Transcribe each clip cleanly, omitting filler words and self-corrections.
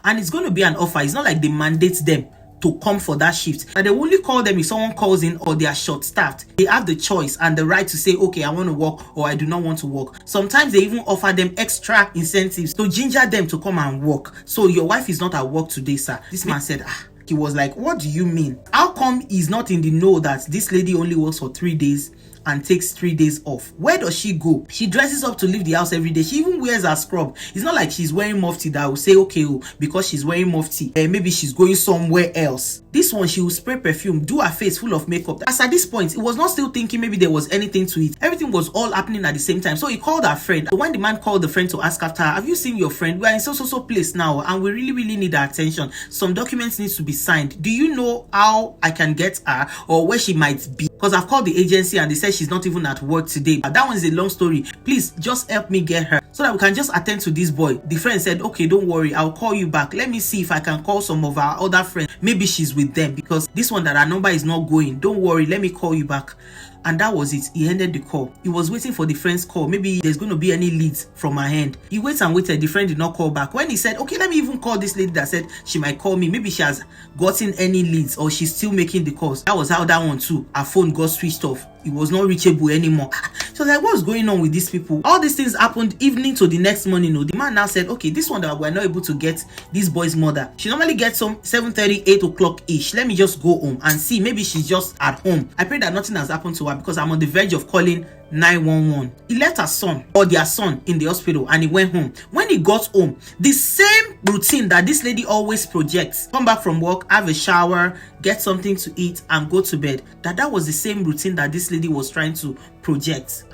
and it's going to be an offer. It's not like they mandate them to come for that shift. And they only call them if someone calls in or they are short-staffed. They have the choice and the right to say, okay, I want to work or I do not want to work. Sometimes they even offer them extra incentives to ginger them to come and work. So your wife is not at work today, sir. This man said, he was like, what do you mean? How come he's not in the know that this lady only works for 3 days and takes 3 days off? Where does she go? She dresses up to leave the house every day. She even wears her scrub. It's not like she's wearing mufti that will say, okay, because she's wearing mufti, maybe she's going somewhere else. This one, she will spray perfume, do her face full of makeup. As at this point, it was not still thinking maybe there was anything to it. Everything was all happening at the same time. So he called her friend. So when the man called the friend to ask after her, have you seen your friend? We are in so place now and we really need her attention. Some documents need to be signed. Do you know how I can get her or where she might be? Because I've called the agency and they said she's not even at work today. That one is a long story. Please just help me get her so that we can just attend to this boy. The friend said, okay, don't worry, I'll call you back. Let me see if I can call some of our other friends. Maybe she's with them because this one that our number is not going. Don't worry, let me call you back. And that was it. He ended the call. He was waiting for the friend's call. Maybe there's going to be any leads from her end. He waited and waited. The friend did not call back. When he said, okay, let me even call this lady that said she might call me. Maybe she has gotten any leads or she's still making the calls. That was how that one too. Her phone got switched off. It was not reachable anymore. So like, what's going on with these people? All these things happened evening to the next morning. The man now said, okay, this one that we're not able to get this boy's mother. She normally gets home 7:30, 8 o'clock ish. Let me just go home and see. Maybe she's just at home. I pray that nothing has happened to her because I'm on the verge of calling 911. He left her son or their son in the hospital and he went home. When he got home, the same routine that this lady always projects, come back from work, have a shower, get something to eat and go to bed, that was the same routine that this lady was trying to project.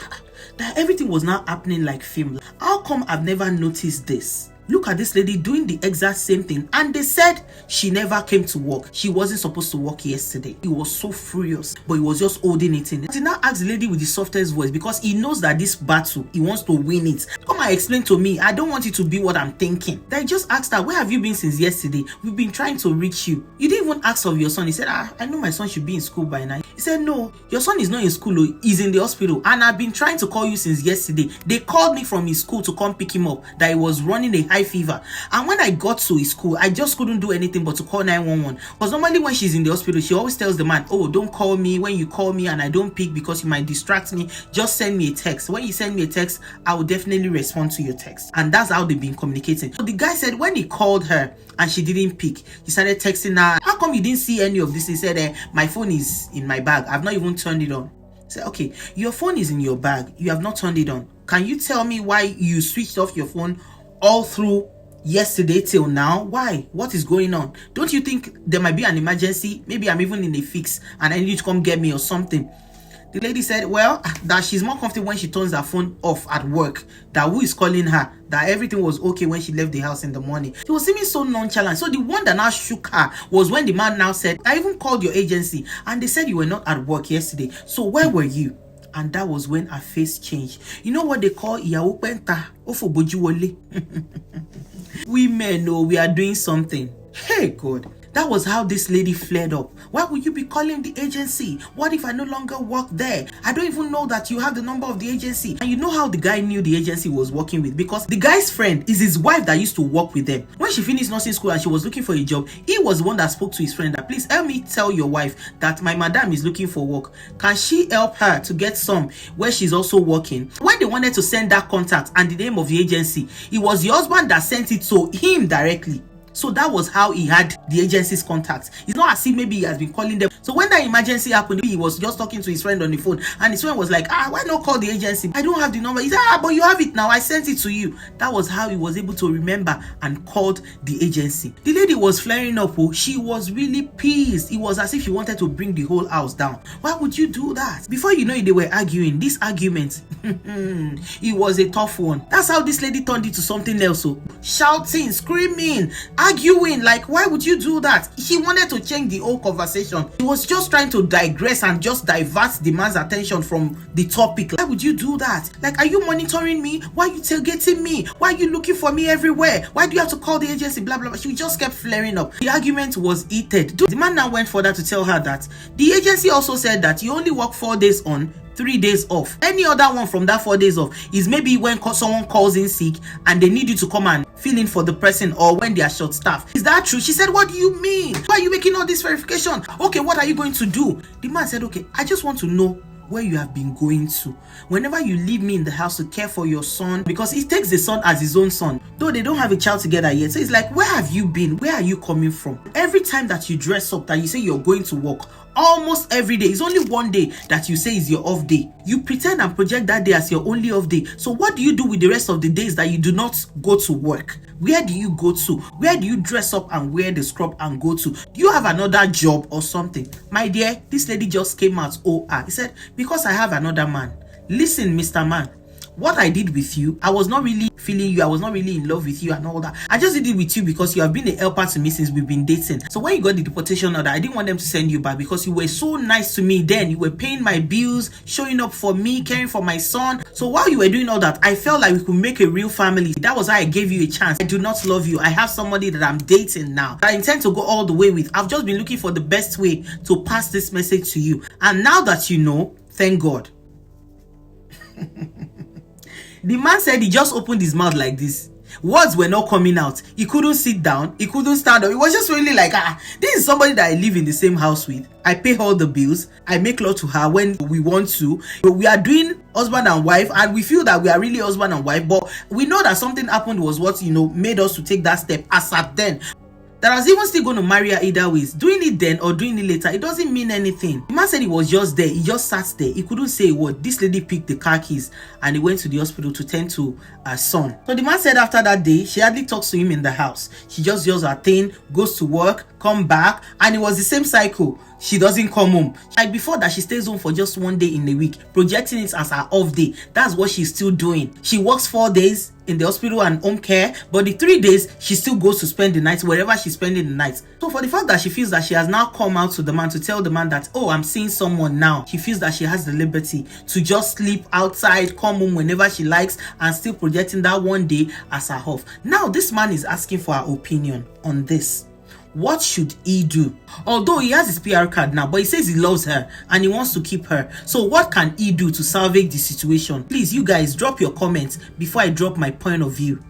That everything was now happening like film. How come I've never noticed this? Look at this lady doing the exact same thing and they said she never came to work. She wasn't supposed to work yesterday. He was so furious, but he was just holding it in. He now asked the lady with the softest voice because he knows that this battle, he wants to win it. Come and explain to me. I don't want it to be what I'm thinking. Then he just asked her, where have you been since yesterday? We've been trying to reach you. You didn't even ask of your son. He said, I know my son should be in school by now. He said, no, your son is not in school. He's in the hospital and I've been trying to call you since yesterday. They called me from his school to come pick him up, that he was running a high fever, and when I got to his school I just couldn't do anything but to call 911 because normally when she's in the hospital she always tells the man, oh, don't call me. When you call me and I don't pick because you might distract me, just send me a text. When you send me a text, I will definitely respond to your text. And that's how they've been communicating. So the guy said when he called her and she didn't pick, he started texting her, how come you didn't see any of this? He said, my phone is in my bag, I've not even turned it on. I said, okay, your phone is in your bag, you have not turned it on. Can you tell me why you switched off your phone all through yesterday till now? Why? What is going on? Don't you think there might be an emergency? Maybe I'm even in a fix and I need you to come get me or something. The lady said, well, that she's more comfortable when she turns her phone off at work, that who is calling her, that everything was okay when she left the house in the morning. She was seeming so nonchalant. So the one that now shook her was when the man now said, I even called your agency and they said you were not at work yesterday. So where were you? And that was when her face changed. You know what they call Iyawo Penta Ofo Bojuwole? Women know we are doing something. Hey God. That was how this lady flared up. Why would you be calling the agency? What if I no longer work there? I don't even know that you have the number of the agency. And you know how the guy knew the agency was working with? Because the guy's friend is his wife that used to work with them. When she finished nursing school and she was looking for a job, he was the one that spoke to his friend that, please help me tell your wife that my madam is looking for work. Can she help her to get some where she's also working? When they wanted to send that contact and the name of the agency, it was the husband that sent it to him directly. So that was how he had the agency's contacts. It's not as if maybe he has been calling them. So when that emergency happened, he was just talking to his friend on the phone and his friend was like, why not call the agency? I don't have the number. He said, but you have it now. I sent it to you. That was how he was able to remember and called the agency. The lady was flaring up. She was really pissed. It was as if she wanted to bring the whole house down. Why would you do that? Before you know it, they were arguing. This argument, it was a tough one. That's how this lady turned it to something else. So shouting, screaming, arguing. Like, why would you do that? She wanted to change the whole conversation. She was just trying to digress and just divert the man's attention from the topic. Why would you do that? Like, are you monitoring me? Why are you tailgating me? Why are you looking for me everywhere? Why do you have to call the agency? Blah blah blah. She just kept flaring up. The argument was heated. The man now went further to tell her that the agency also said that you only work 4 days on, 3 days off. Any other one from that 4 days off is maybe when someone calls in sick and they need you to come and feeling for the person or when they are short staffed. Is that true? She said, what do you mean? Why are you making all this verification? Okay, what are you going to do? The man said, okay, I just want to know where you have been going to. Whenever you leave me in the house to care for your son, because he takes the son as his own son, though they don't have a child together yet. So it's like, where have you been? Where are you coming from? Every time that you dress up, that you say you're going to work, almost every day, it's only one day that you say is your off day. You pretend and project that day as your only off day. So what do you do with the rest of the days that you do not go to work? Where do you go to? Where do you dress up and wear the scrub and go to? Do you have another job or something? My dear, this lady just came out. He said, because I have another man. Listen, Mr. Man, what I did with you, I was not really feeling you, I was not really in love with you and all that. I just did it with you because you have been a helper to me since we've been dating. So when you got the deportation order, I didn't want them to send you back because you were so nice to me then. You were paying my bills, showing up for me, caring for my son. So while you were doing all that, I felt like we could make a real family. That was why I gave you a chance. I do not love you. I have somebody that I'm dating now that I intend to go all the way with. I've just been looking for the best way to pass this message to you. And now that you know, thank God. The man said he just opened his mouth like this. Words were not coming out. He couldn't sit down. He couldn't stand up. It was just really like, this is somebody that I live in the same house with. I pay all the bills. I make love to her when we want to. But we are doing husband and wife, and we feel that we are really husband and wife. But we know that something happened was what, made us to take that step as at then. That I was even still going to marry her either ways. Doing it then or doing it later, it doesn't mean anything. The man said he was just there. He just sat there. He couldn't say a word. This lady picked the car keys and he went to the hospital to tend to her son. So the man said after that day, she hardly talks to him in the house. She just does her thing, goes to work, come back, and it was the same cycle. She doesn't come home. Like before that, she stays home for just one day in a week, projecting it as her off day. That's what she's still doing. She works 4 days in the hospital and home care, but the 3 days she still goes to spend the night wherever she's spending the night. So for the fact that she feels that she has now come out to the man to tell the man that, I'm seeing someone now, she feels that she has the liberty to just sleep outside, come home whenever she likes, and still projecting that one day as her off. Now this man is asking for her opinion on this. What should he do? Although he has his PR card now, but he says he loves her and he wants to keep her. So what can he do to salvage the situation? Please, you guys, drop your comments before I drop my point of view.